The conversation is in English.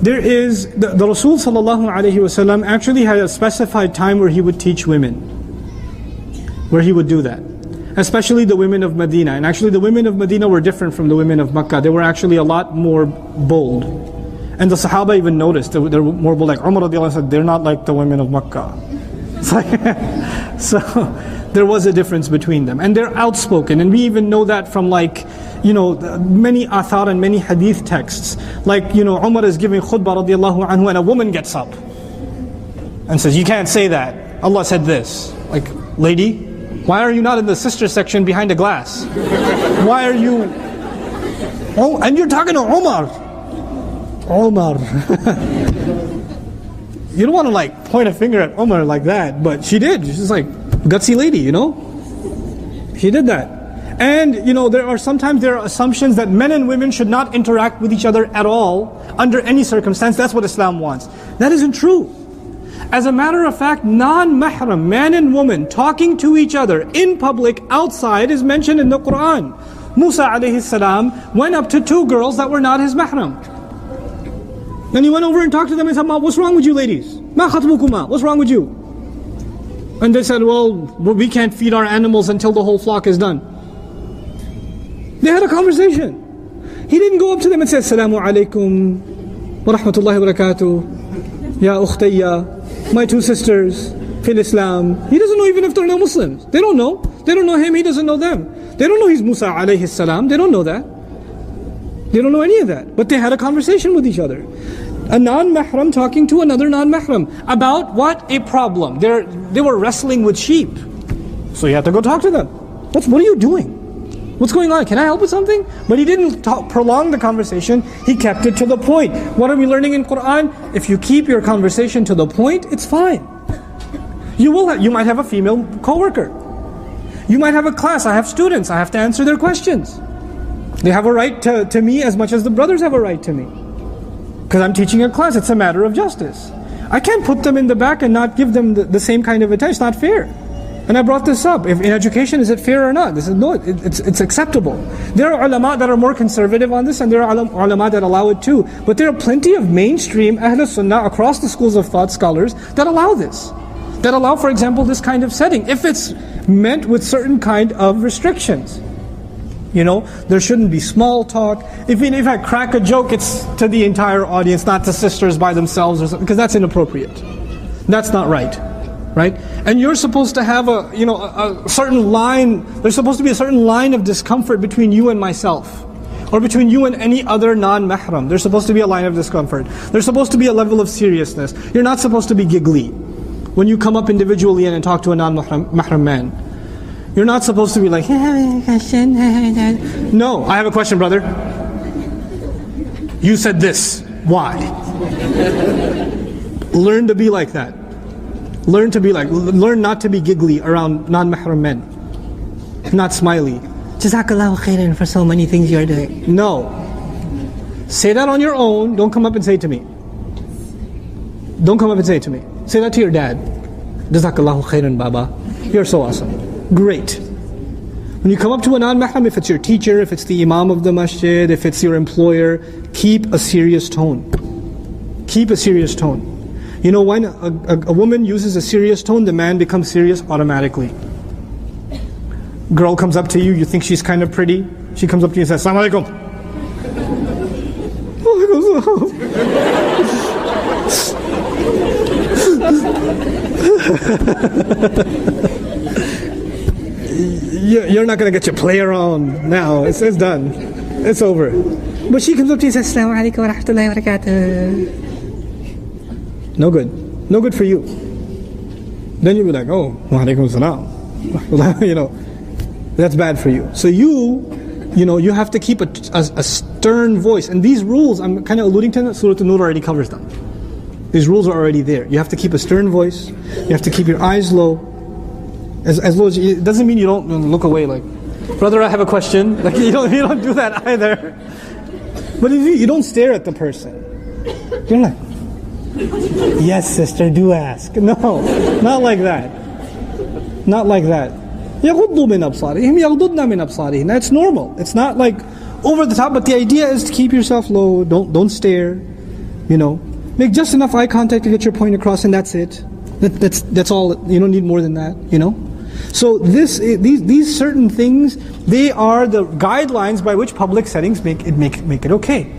There is, the Rasul sallallahu alayhi wasallam actually had a specified time where he would teach women. Where he would do that. Especially the women of Medina. And actually the women of Medina were different from the women of Makkah. They were actually a lot more bold. And the Sahaba even noticed they're more bold. Like Umar radiallahu anhu said, they're not like the women of Makkah. So there was a difference between them. And they're outspoken. And we even know that from many athar and many hadith texts. Like, Umar is giving khutbah radiallahu anhu and a woman gets up and says, you can't say that. Allah said this. Like, lady, why are you not in the sister section behind a glass? Why are you... Oh, and you're talking to Umar. Umar. You don't want to point a finger at Umar like that, but she did. She's like, gutsy lady, She did that. And, there are assumptions that men and women should not interact with each other at all, under any circumstance. That's what Islam wants. That isn't true. As a matter of fact, non-mahram, man and woman, talking to each other in public, outside, is mentioned in the Quran. Musa alayhi salam went up to two girls that were not his mahram. Then he went over and talked to them and said, what's wrong with you ladies? Ma khatbukuma, what's wrong with you? And they said, well, we can't feed our animals until the whole flock is done. They had a conversation. He didn't go up to them and say, Assalamu alaikum wa rahmatullahi wa barakatuh, ya ukhtayya, my two sisters, fil Islam. He doesn't know even if they're not Muslims. They don't know. They don't know him, he doesn't know them. They don't know he's Musa alayhi salam. They don't know that. They don't know any of that. But they had a conversation with each other. A non-mahram talking to another non-mahram. About what? A problem. They were wrestling with sheep. So you had to go talk to them. What are you doing? What's going on? Can I help with something? But he didn't prolong the conversation. He kept it to the point. What are we learning in Quran? If you keep your conversation to the point, it's fine. You might have a female co-worker. You might have a class. I have students. I have to answer their questions. They have a right to me as much as the brothers have a right to me. Because I'm teaching a class. It's a matter of justice. I can't put them in the back and not give them the same kind of attention. It's not fair. And I brought this up. If in education, is it fair or not? This is no. It's acceptable. There are ulama that are more conservative on this, and there are ulama that allow it too. But there are plenty of mainstream Ahl Sunnah across the schools of thought scholars that allow this. That allow, for example, this kind of setting. If it's meant with certain kind of restrictions. There shouldn't be small talk. If I crack a joke, it's to the entire audience, not to sisters by themselves, or something, because that's inappropriate. That's not right. Right? And you're supposed to have a certain line, there's supposed to be a certain line of discomfort between you and myself. Or between you and any other non-mahram. There's supposed to be a line of discomfort. There's supposed to be a level of seriousness. You're not supposed to be giggly when you come up individually and talk to a non-mahram man. You're not supposed to be like, no, I have a question, brother. You said this. Why? Learn to be like that. Learn not to be giggly around non-mahram men. Not smiley. Jazakallahu khairan for so many things you're doing. No. Say that on your own. Don't come up and say it to me. Don't come up and say it to me. Say that to your dad. Jazakallahu khairan, Baba. You're so awesome. Great. When you come up to a non-mahram, if it's your teacher, if it's the imam of the masjid, if it's your employer, keep a serious tone. Keep a serious tone. When a woman uses a serious tone, the man becomes serious automatically. Girl comes up to you, you think she's kind of pretty. She comes up to you and says, Assalamu alaikum. You're not going to get your play around now. It's done. It's over. But she comes up to you and says, Assalamu alaikum wa rahmatullahi wa barakatuh. No good. No good for you. Then you'll be like, oh, wa alaikum salam. That's bad for you. So you have to keep a stern voice. And these rules, I'm kind of alluding to them, Surah An-Nur already covers them. These rules are already there. You have to keep a stern voice. You have to keep your eyes low. As low as it doesn't mean you don't look away like, brother, I have a question. Like you don't do that either. But if you don't stare at the person. You're like, yes, sister, do ask. No, not like that. Not like that. يَغُضُّ مِنْ أَبْصَارِهِمْ يَغْضُضْنَ مِنْ أَبْصَارِهِمْ. That's normal. It's not like over the top, but the idea is to keep yourself low. Don't stare. you know, make just enough eye contact to get your point across, and that's it. That's all. You don't need more than that, you know. So these certain things, they are the guidelines by which public settings make it okay.